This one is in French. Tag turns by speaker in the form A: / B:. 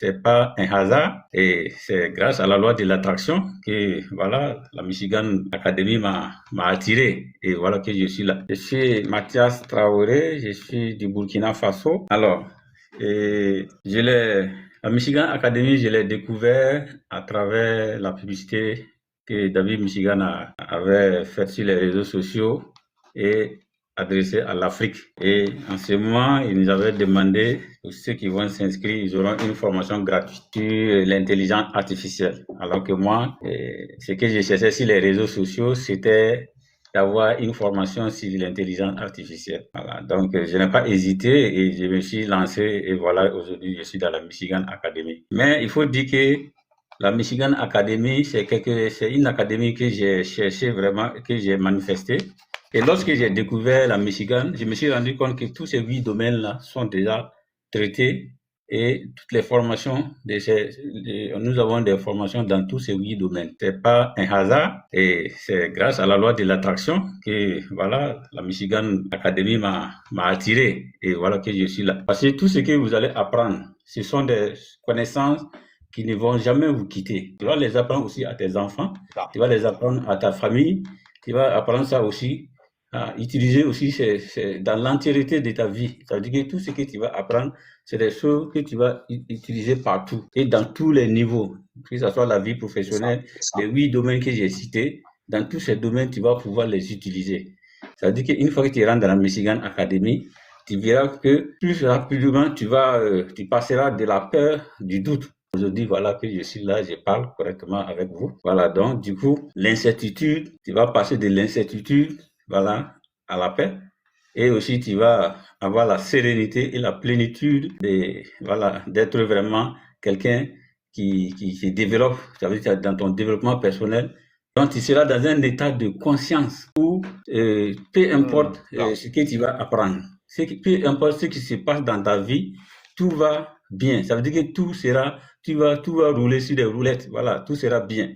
A: C'est pas un hasard et c'est grâce à la loi de l'attraction que voilà la Michigan Academy m'a attiré et voilà que je suis là. Je suis Mathias Traoré, je suis du Burkina Faso. Alors, la Michigan Academy, je l'ai découvert à travers la publicité que David Michigan avait faite sur les réseaux sociaux et adressée à l'Afrique. Et en ce moment, il nous avait demandé, pour ceux qui vont s'inscrire, ils auront une formation gratuite sur l'intelligence artificielle. Alors que moi, ce que je cherchais sur les réseaux sociaux, c'était d'avoir une formation sur l'intelligence artificielle. Voilà. Donc, je n'ai pas hésité et je me suis lancé et voilà, aujourd'hui, je suis dans la Michigan Academy. Mais il faut dire que la Michigan Academy, c'est une académie que j'ai cherché vraiment, que j'ai manifesté. Et lorsque j'ai découvert la Michigan, je me suis rendu compte que tous ces 8 domaines-là sont déjà traités et toutes les formations nous avons des formations dans tous ces 8 domaines. C'est pas un hasard et c'est grâce à la loi de l'attraction que voilà la Michigan Academy m'a attiré et voilà que je suis là. Parce que tout ce que vous allez apprendre, ce sont des connaissances qui ne vont jamais vous quitter. Tu vas les apprendre aussi à tes enfants, tu vas les apprendre à ta famille, tu vas apprendre ça aussi à utiliser aussi dans l'entièreté de ta vie. Ça veut dire que tout ce que tu vas apprendre, c'est des choses que tu vas utiliser partout et dans tous les niveaux, que ce soit la vie professionnelle, les 8 domaines que j'ai cités, dans tous ces domaines, tu vas pouvoir les utiliser. Ça veut dire qu'une fois que tu rentres dans la Michigan Academy, tu verras que plus rapidement tu passeras de la peur du doute. Aujourd'hui, voilà que je suis là, je parle correctement avec vous. Voilà, donc du coup, l'incertitude, tu vas passer de l'incertitude, voilà, à la paix. Et aussi, tu vas avoir la sérénité et la plénitude d'être vraiment quelqu'un qui développe, ça veut dire dans ton développement personnel. Donc, tu seras dans un état de conscience où peu importe ce que tu vas apprendre, peu importe ce qui se passe dans ta vie, tout va bien. Ça veut dire que tout va rouler sur des roulettes. Voilà, tout sera bien.